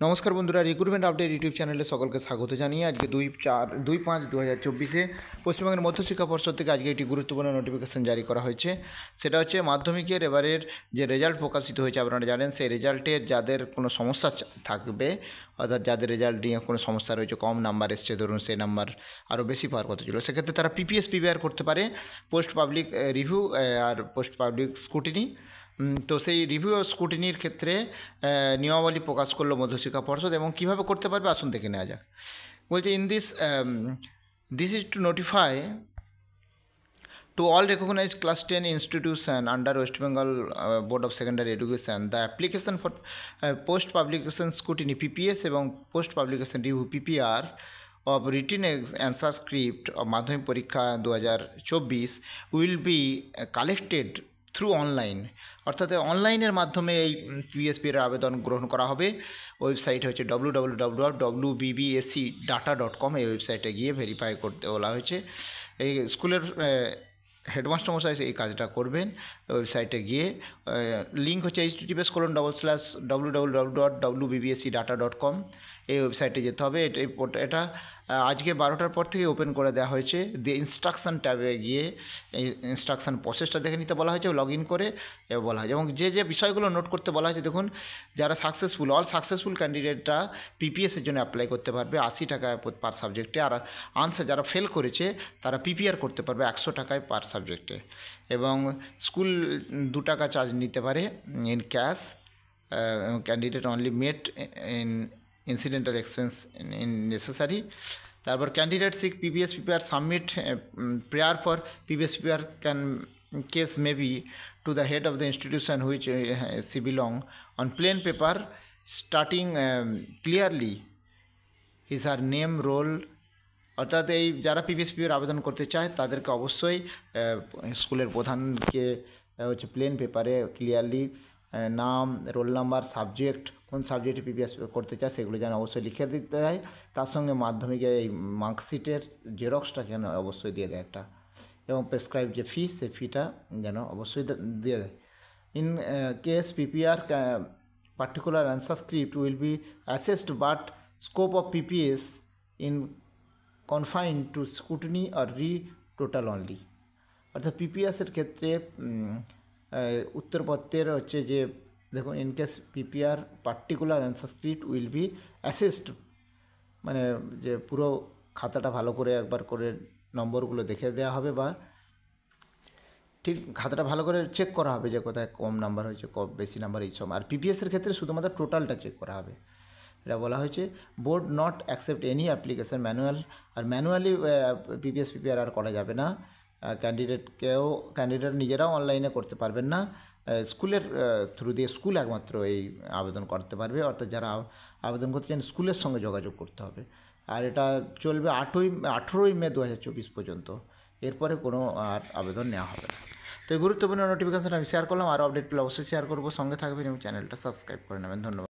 নমস্কার বন্ধুরা, recruitment update YouTube চ্যানেলে সকলকে স্বাগত জানিয়ে আজকে 2/5/2024 পশ্চিমবঙ্গের মধ্যশিক্ষা পর্ষদ থেকে আজকে একটি গুরুত্বপূর্ণ নোটিফিকেশন জারি করা হয়েছে। সেটা হচ্ছে মাধ্যমিকের এবারের যে রেজাল্ট প্রকাশিত হয়েছে, আপনারা জানেন সেই রেজাল্টের যাদের কোনো সমস্যা থাকবে, অর্থাৎ যাদের রেজাল্ট নিয়ে কোনো সমস্যা রয়েছে, কম নাম্বার এসছে, ধরুন সেই নাম্বার আরও বেশি পাওয়ার কথা ছিল, সেক্ষেত্রে তারা পিপিএস প্রিপেয়ার করতে পারে, পোস্ট পাবলিক রিভিউ আর পোস্ট পাবলিক স্ক্রুটিনি। তো সেই রিভিউ ও স্ক্রুটিনির ক্ষেত্রে নিয়মাবলী প্রকাশ করলো মধ্যশিক্ষা পর্ষদ, এবং কীভাবে করতে পারবে আসুন দেখে নেওয়া যাক। বলছে this is to notify to all recognized class 10 institution under West Bengal Board of Secondary Education, the application for post publication scrutiny PPS এবং post publication review PPR of written answer script of মাধ্যমিক পরীক্ষা 2024 will be collected through online, অর্থাৎ অনলাইনের মাধ্যমে এই পিএসপির আবেদন গ্রহণ করা হবে। ওয়েবসাইট হচ্ছে www.wbbscdata.com। এই ওয়েবসাইটে গিয়ে ভেরিফাই করতে বলা হয়েছে। এই স্কুলের হেডমাস্টার মশাই এই কাজটা করবেন। ওয়েবসাইটে গিয়ে লিঙ্ক হচ্ছে https://www.wbbscdata.com। এই ওয়েবসাইটে যেতে হবে। এটা আজকে 12টার পর থেকে ওপেন করে দেওয়া হয়েছে। দিয়ে ইনস্ট্রাকশান ট্যাবে গিয়ে এই ইনস্ট্রাকশান প্রসেসটা দেখে নিতে বলা হয়েছে, লগ ইন করে বলা হয়েছে, এবং যে বিষয়গুলো নোট করতে বলা হয়েছে, দেখুন, যারা অল সাকসেসফুল ক্যান্ডিডেটরা পিপিএসের জন্য অ্যাপ্লাই করতে পারবে 80 টাকায় পার সাবজেক্টে, আর যারা ফেল করেছে তারা পিপিআর করতে পারবে 100 টাকায় পার সাবজেক্টে, এবং স্কুল 2 টাকা চার্জ নিতে পারে in cash. Candidate only met in incidental expense in necessary. তারপর candidate seek PPS prepare submit prayer for PPS prepare case may be to the head of the institution which she belong on plain paper starting clearly his her name role। অর্থাৎ এই যারা পিপিএসপির আবেদন করতে চায় তাদেরকে অবশ্যই স্কুলের প্রধানকে হচ্ছে প্লেন পেপারে ক্লিয়ারলি নাম, রোল নাম্বার, সাবজেক্ট, কোন সাবজেক্টে পিপিএস করতে চায় সেগুলো যেন অবশ্যই লিখে দিতে হয়। তার সঙ্গে মাধ্যমিকে এই মার্কশিটের জেরক্সটা যেন অবশ্যই দিয়ে দেয় একটা, এবং প্রেসক্রাইব যে ফি, সে ফিটা যেন অবশ্যই দিয়ে দেয়। In case PPR particular answer script will be assessed, but scope of PPS in confine to scrutiny or total only. অর্থাৎ পিপিএসের ক্ষেত্রে উত্তরপত্রের হচ্ছে যে, দেখুন, in case PPR particular answer script will be assessed, মানে যে পুরো খাতাটা ভালো করে একবার করে নম্বরগুলো দেখে দেওয়া হবে, বা ঠিক খাতাটা ভালো করে চেক করা হবে যে কোথায় কম নাম্বার হয়েছে, বেশি নাম্বার, এইসব। আর পিপিএসের ক্ষেত্রে শুধুমাত্র টোটালটা চেক করা হবে, এটা বলা হয়েছে। Board not accept any application manual, আর ম্যানুয়ালি পিপিএস প্রিপেয়ার আর করা যাবে না। ক্যান্ডিডেট নিজেরাও অনলাইনে করতে পারবেন না, স্কুলের থ্রু দিয়ে স্কুল একমাত্র এই আবেদন করতে পারবে। অর্থাৎ যারা আবেদন করতে চান স্কুলের সঙ্গে যোগাযোগ করতে হবে। আর এটা চলবে 18ই মে 2024 পর্যন্ত। এরপরে কোনো আর আবেদন নেওয়া হবে না। তো এই গুরুত্বপূর্ণ নোটিফিকেশান আমি শেয়ার করলাম। আরও আপডেট পেলে অবশ্যই শেয়ার করবো। সঙ্গে থাকবেন এবং চ্যানেলটা সাবস্ক্রাইব করে নেবেন। ধন্যবাদ।